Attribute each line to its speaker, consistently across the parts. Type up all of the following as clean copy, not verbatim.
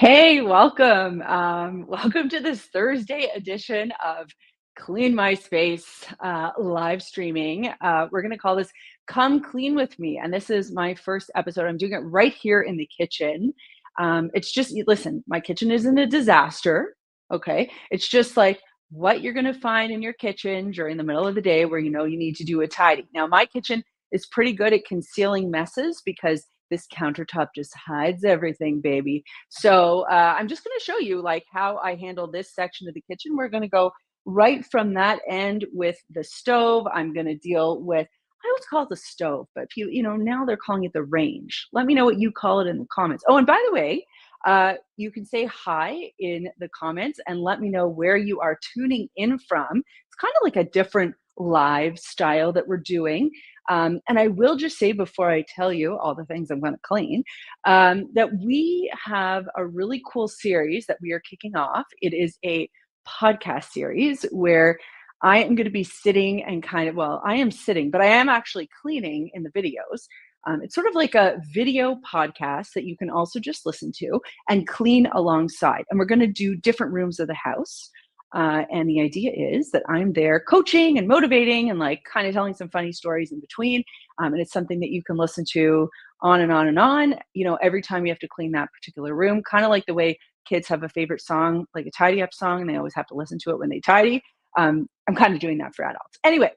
Speaker 1: Hey, welcome. Welcome to this Thursday edition of Clean My Space live streaming. We're going to call this Come Clean With Me. And this is my first episode. I'm doing it right here in the kitchen. It's just, listen, my kitchen isn't a disaster. Okay. It's just like what you're going to find in your kitchen during the middle of the day where you know you need to do a tidy. Now, my kitchen is pretty good at concealing messes because this countertop just hides everything, baby. So I'm just going to show you like how I handle this section of the kitchen. We're going to go right from that end with the stove. I'm going to deal with, I always call it the stove, but if now they're calling it the range. Let me know what you call it in the comments. Oh, and by the way, you can say hi in the comments and let me know where you are tuning in from. It's kind of like a different live style that we're doing. And I will just say before I tell you all the things I'm going to clean, that we have a really cool series that we are kicking off. It is a podcast series where I am going to be sitting and I am sitting, but I am actually cleaning in the videos. It's sort of like a video podcast that you can also just listen to and clean alongside. And we're going to do different rooms of the house. And the idea is that I'm there coaching and motivating and like kind of telling some funny stories in between. And it's something that you can listen to on and on and on, every time you have to clean that particular room, kind of like the way kids have a favorite song, like a tidy up song, and they always have to listen to it when they tidy. I'm kind of doing that for adults. Anyway,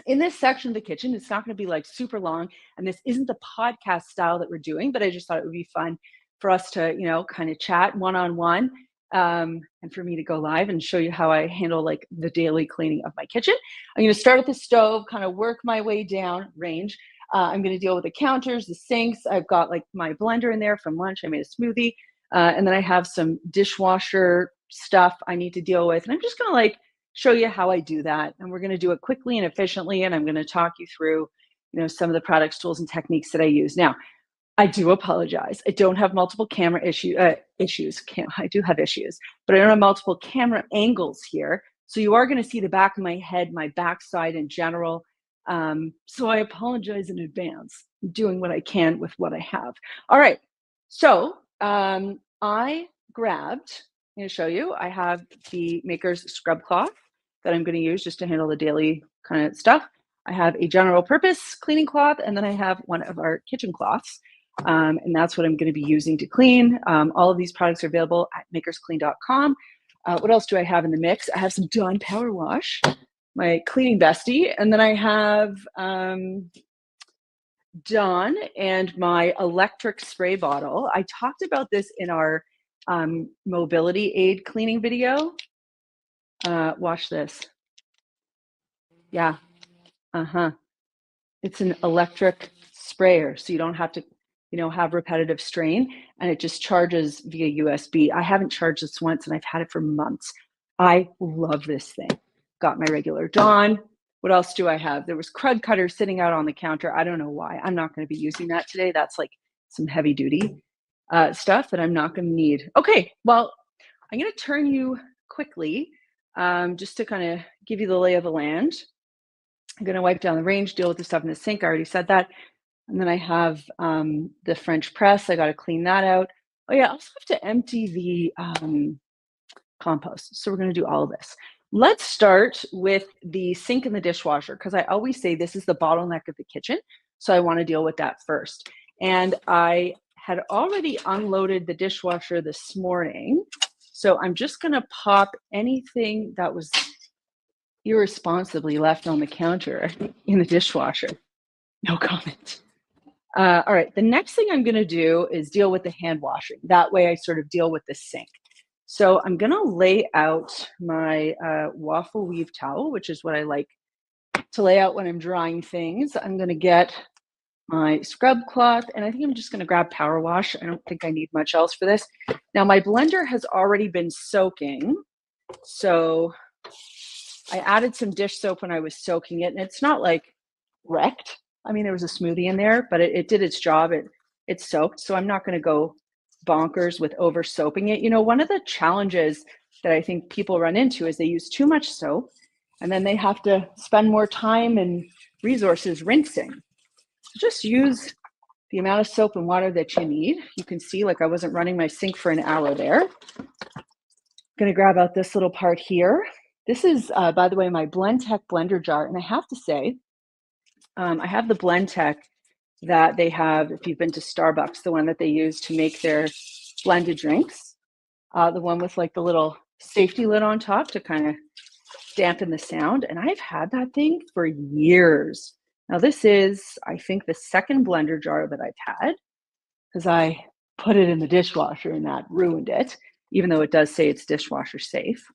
Speaker 1: in this section of the kitchen, it's not going to be like super long. And this isn't the podcast style that we're doing, but I just thought it would be fun for us to, kind of chat one-on-one, and for me to go live and show you how I handle like the daily cleaning of my kitchen. I'm going to start at the stove, kind of work my way down range. I'm going to deal with the counters, the sinks. I've got like my blender in there from lunch. I made a smoothie. And then I have some dishwasher stuff I need to deal with. And I'm just going to like show you how I do that. And we're going to do it quickly and efficiently. And I'm going to talk you through, some of the products, tools, and techniques that I use. Now, I do apologize. I don't have multiple camera issues. I do have issues, but I don't have multiple camera angles here. So you are going to see the back of my head, my backside in general. So I apologize in advance. I'm doing what I can with what I have. All right. So I grabbed, I'm going to show you, I have the Maker's scrub cloth that I'm going to use just to handle the daily kind of stuff. I have a general purpose cleaning cloth, and then I have one of our kitchen cloths. And that's what I'm going to be using to clean. All of these products are available at makersclean.com. What else do I have in the mix? I have some Dawn Power Wash, my cleaning bestie. And then I have Dawn and my electric spray bottle. I talked about this in our mobility aid cleaning video. Watch this. Yeah. It's an electric sprayer, so you don't have to have repetitive strain, and it just charges via USB. I haven't charged this once and I've had it for months. I love this thing. Got my regular Dawn. What else do I have? There was Krud Kutter sitting out on the counter. I don't know why. I'm not going to be using that today. That's like some heavy duty stuff that I'm not going to need. Okay, well, I'm going to turn you quickly just to kind of give you the lay of the land. I'm going to wipe down the range, deal with the stuff in the sink. I already said that. And then I have the French press. I got to clean that out. Oh yeah, I also have to empty the compost. So we're going to do all of this. Let's start with the sink and the dishwasher, because I always say this is the bottleneck of the kitchen. So I want to deal with that first. And I had already unloaded the dishwasher this morning. So I'm just going to pop anything that was irresponsibly left on the counter in the dishwasher. No comment. All right, the next thing I'm going to do is deal with the hand washing. That way I sort of deal with the sink. So I'm going to lay out my waffle weave towel, which is what I like to lay out when I'm drying things. I'm going to get my scrub cloth, and I think I'm just going to grab Power Wash. I don't think I need much else for this. Now my blender has already been soaking, so I added some dish soap when I was soaking it, and it's not like wrecked. I mean, there was a smoothie in there, but it did its job. It soaked, so I'm not going to go bonkers with over soaping it. One of the challenges that I think people run into is they use too much soap, and then they have to spend more time and resources rinsing. So just use the amount of soap and water that you need. You can see like I wasn't running my sink for an hour there. I'm gonna grab out this little part here. This is, by the way, my Blendtec blender jar. And I have to say, I have the Blendtec that they have, if you've been to Starbucks, the one that they use to make their blended drinks. The one with like the little safety lid on top to kind of dampen the sound. And I've had that thing for years. Now this is, I think, the second blender jar that I've had because I put it in the dishwasher and that ruined it, even though it does say it's dishwasher safe.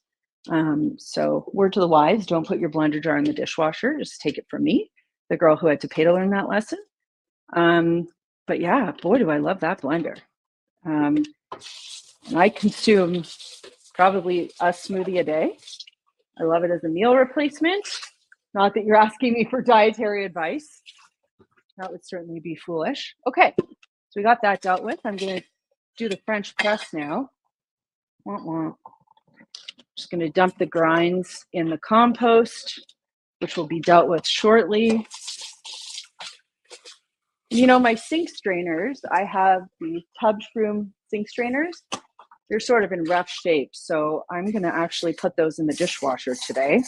Speaker 1: So word to the wise, don't put your blender jar in the dishwasher. Just take it from me, the girl who had to pay to learn that lesson. But yeah, boy, do I love that blender. And I consume probably a smoothie a day. I love it as a meal replacement. Not that you're asking me for dietary advice. That would certainly be foolish. Okay, so we got that dealt with. I'm going to do the French press now. Just going to dump the grinds in the compost, which will be dealt with shortly. You know, my sink strainers, I have the Tub Shroom sink strainers. They're sort of in rough shape, so I'm going to actually put those in the dishwasher today.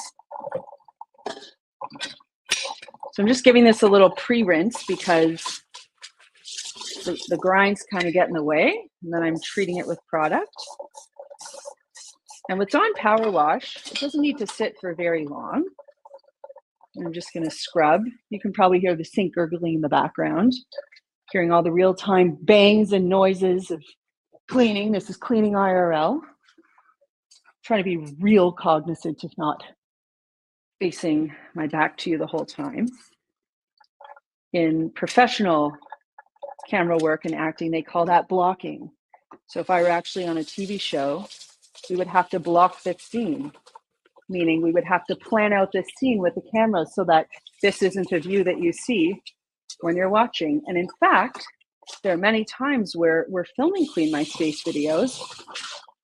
Speaker 1: So I'm just giving this a little pre-rinse because the grinds kind of get in the way, and then I'm treating it with product. And what's on Power Wash, it doesn't need to sit for very long. I'm just going to scrub. You can probably hear the sink gurgling in the background, hearing all the real-time bangs and noises of cleaning. This is cleaning IRL. Trying to be real cognizant, if not facing my back to you the whole time. In professional camera work and acting, they call that blocking. So if I were actually on a TV show, we would have to block this scene, meaning we would have to plan out this scene with the camera so that this isn't a view that you see when you're watching. And in fact, there are many times where we're filming Clean My Space videos,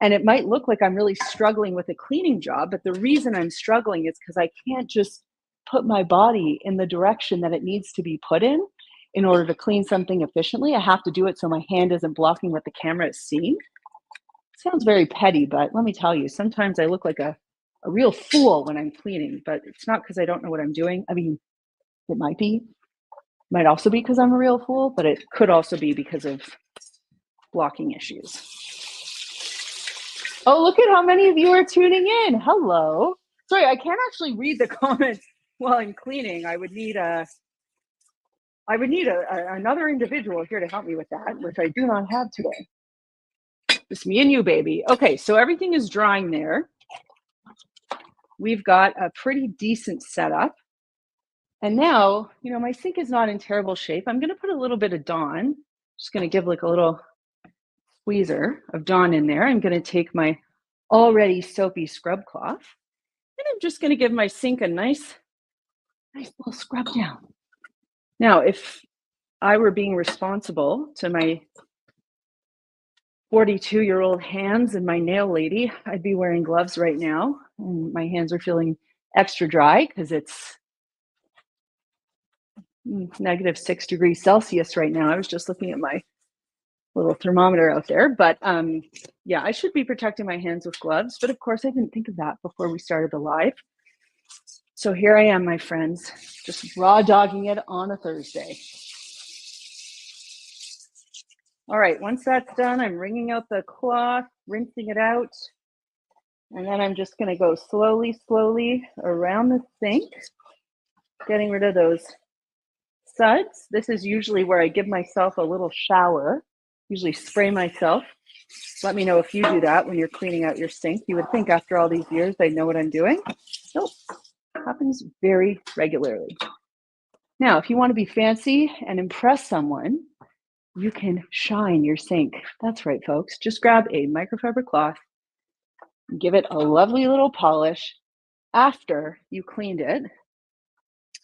Speaker 1: and it might look like I'm really struggling with a cleaning job, but the reason I'm struggling is because I can't just put my body in the direction that it needs to be put in order to clean something efficiently. I have to do it so my hand isn't blocking what the camera is seeing. It sounds very petty, but let me tell you, sometimes I look like a real fool when I'm cleaning, but it's not because I don't know what I'm doing. I mean, it might be. It might also be because I'm a real fool, but it could also be because of blocking issues. Oh, look at how many of you are tuning in. Hello. Sorry, I can't actually read the comments while I'm cleaning. I would need another individual here to help me with that, which I do not have today. Just me and you, baby. Okay, so everything is drying there. We've got a pretty decent setup. And now, you know, my sink is not in terrible shape. I'm going to put a little bit of Dawn. Just going to give like a little squeezer of Dawn in there. I'm going to take my already soapy scrub cloth, and I'm just going to give my sink a nice little scrub down. Now, if I were being responsible to my 42-year-old hands and my nail lady, I'd be wearing gloves right now. And my hands are feeling extra dry because it's -6 degrees Celsius right now. I was just looking at my little thermometer out there, but yeah, I should be protecting my hands with gloves, but of course I didn't think of that before we started the live. So here I am, my friends, just raw dogging it on a Thursday. All right, once that's done, I'm wringing out the cloth, rinsing it out, and then I'm just gonna go slowly around the sink, getting rid of those suds. This is usually where I give myself a little shower, usually spray myself. Let me know if you do that when you're cleaning out your sink. You would think after all these years I'd know what I'm doing. Nope, it happens very regularly. Now, if you want to be fancy and impress someone, you can shine your sink. That's right, folks. Just grab a microfiber cloth, give it a lovely little polish after you cleaned it,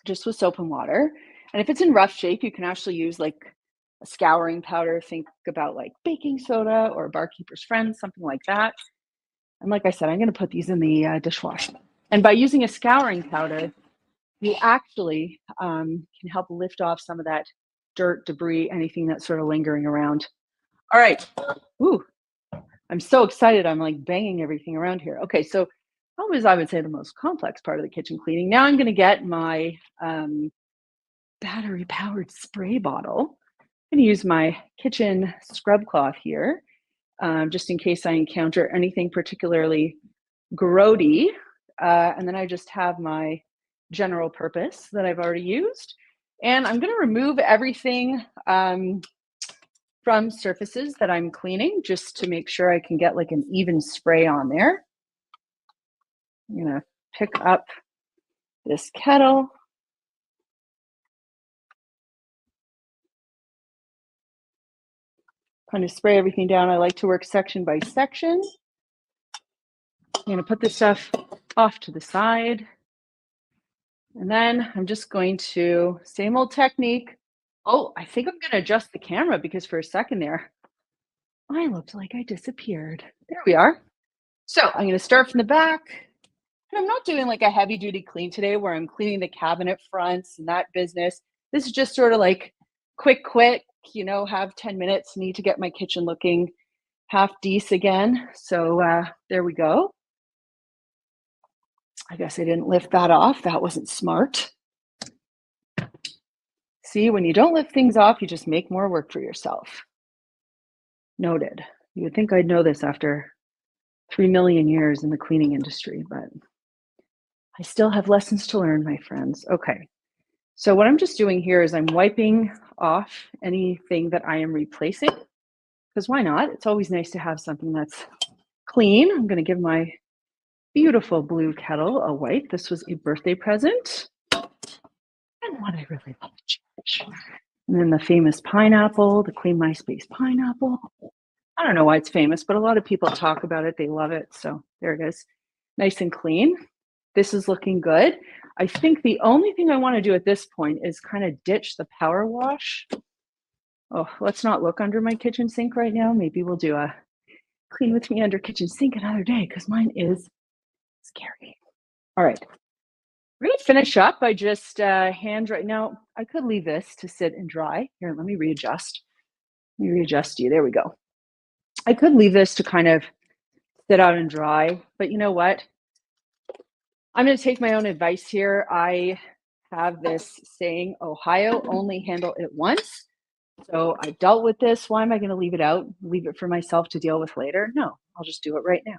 Speaker 1: just with soap and water. And if it's in rough shape, you can actually use like a scouring powder. Think about like baking soda or Barkeeper's Friend, something like that. And like I said, I'm going to put these in the dishwasher. And by using a scouring powder, you actually can help lift off some of that dirt, debris, anything that's sort of lingering around. All right. Ooh, I'm so excited. I'm like banging everything around here. Okay, so that was, I would say, the most complex part of the kitchen cleaning. Now I'm going to get my battery powered spray bottle. I'm going to use my kitchen scrub cloth here, just in case I encounter anything particularly grody. And then I just have my general purpose that I've already used. And I'm going to remove everything from surfaces that I'm cleaning, just to make sure I can get like an even spray on there. I'm going to pick up this kettle. Kind of spray everything down. I like to work section by section. I'm going to put this stuff off to the side. And then I'm just going to, same old technique. Oh, I think I'm going to adjust the camera because for a second there, I looked like I disappeared. There we are. So I'm going to start from the back. And I'm not doing like a heavy duty clean today where I'm cleaning the cabinet fronts and that business. This is just sort of like quick, you know, have 10 minutes, need to get my kitchen looking half decent again. So there we go. I guess I didn't lift that off. That wasn't smart. See, when you don't lift things off, you just make more work for yourself. Noted. You would think I'd know this after 3 million years in the cleaning industry, but I still have lessons to learn, my friends. Okay. So what I'm just doing here is I'm wiping off anything that I am replacing, because why not? It's always nice to have something that's clean. I'm going to give my beautiful blue kettle a wipe. This was a birthday present and one I really love to cherish. And then the famous pineapple, the Clean My Space pineapple. I don't know why it's famous, but a lot of people talk about it. They love it. So there it is. Nice and clean. This is looking good. I think the only thing I want to do at this point is kind of ditch the power wash. Oh, let's not look under my kitchen sink right now. Maybe we'll do a clean with me under kitchen sink another day because mine is scary. All right. We're going to finish up by just hand right now. I could leave this to sit and dry. Here, let me readjust. Let me readjust you. There we go. I could leave this to kind of sit out and dry, but you know what? I'm going to take my own advice here. I have this saying, Ohio, only handle it once. So I dealt with this. Why am I going to leave it out? Leave it for myself to deal with later? No, I'll just do it right now.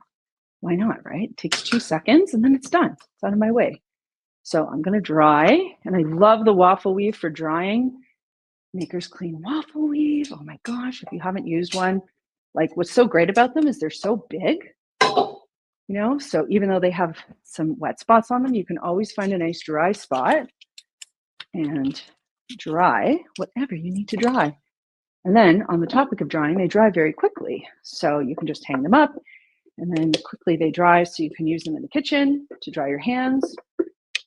Speaker 1: Why not, right? It takes 2 seconds and then it's done. It's out of my way. So I'm going to dry, and I love the waffle weave for drying. Maker's Clean waffle weave. Oh my gosh, if you haven't used one, like what's so great about them is they're so big, you know, so even though they have some wet spots on them, you can always find a nice dry spot and dry whatever you need to dry. And then on the topic of drying, they dry very quickly. So you can just hang them up and then quickly they dry, so you can use them in the kitchen to dry your hands.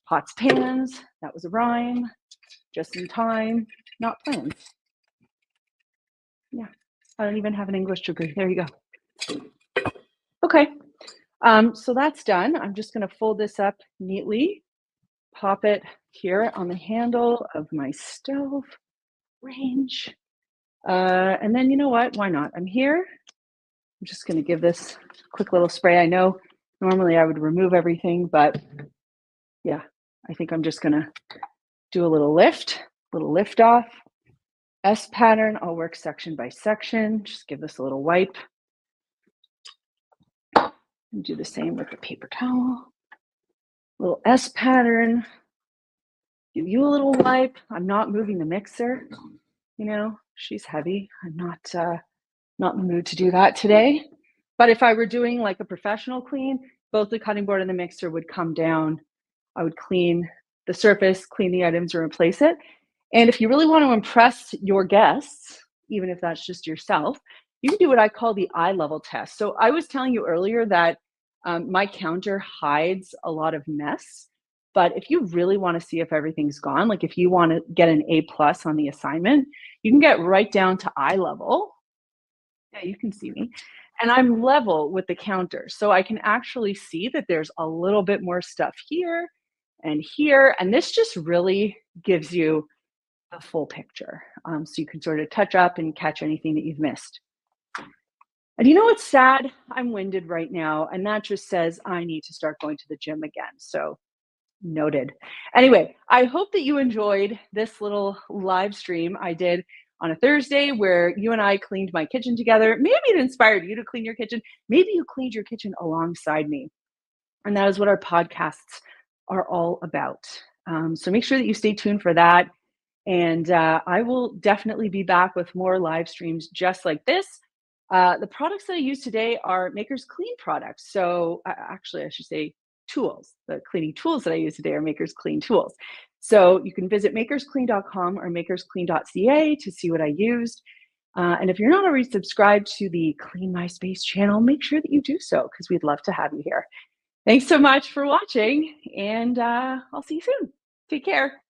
Speaker 1: Pots, pans, that was a rhyme, just in time, not planned. Yeah, I don't even have an English degree. There you go. Okay, so that's done. I'm just going to fold this up neatly, pop it here on the handle of my stove range. And then you know what? Why not? I'm here. I'm just going to give this a quick little spray. I know normally I would remove everything, but yeah, I think I'm just going to do a little lift off. S pattern, I'll work section by section. Just give this a little wipe. And do the same with the paper towel. Little S pattern. Give you a little wipe. I'm not moving the mixer. You know, she's heavy. I'm not in the mood to do that today. But if I were doing like a professional clean, both the cutting board and the mixer would come down. I would clean the surface, clean the items, or replace it. And if you really want to impress your guests, even if that's just yourself, you can do what I call the eye level test. So I was telling you earlier that my counter hides a lot of mess. But if you really want to see if everything's gone, like if you want to get an A+ on the assignment, you can get right down to eye level. Yeah, you can see me. And I'm level with the counter. So I can actually see that there's a little bit more stuff here and here. And this just really gives you the full picture. So you can sort of touch up and catch anything that you've missed. And you know what's sad? I'm winded right now, and that just says I need to start going to the gym again. So noted. Anyway, I hope that you enjoyed this little live stream I did on a Thursday where you and I cleaned my kitchen together. Maybe it inspired you to clean your kitchen. Maybe you cleaned your kitchen alongside me. And that is what our podcasts are all about. So make sure that you stay tuned for that. And I will definitely be back with more live streams just like this. The products that I use today are Maker's Clean products. So actually, I should say tools. The cleaning tools that I use today are Maker's Clean tools. So you can visit makersclean.com or makersclean.ca to see what I used. And if you're not already subscribed to the Clean My Space channel, make sure that you do so because we'd love to have you here. Thanks so much for watching, and I'll see you soon. Take care.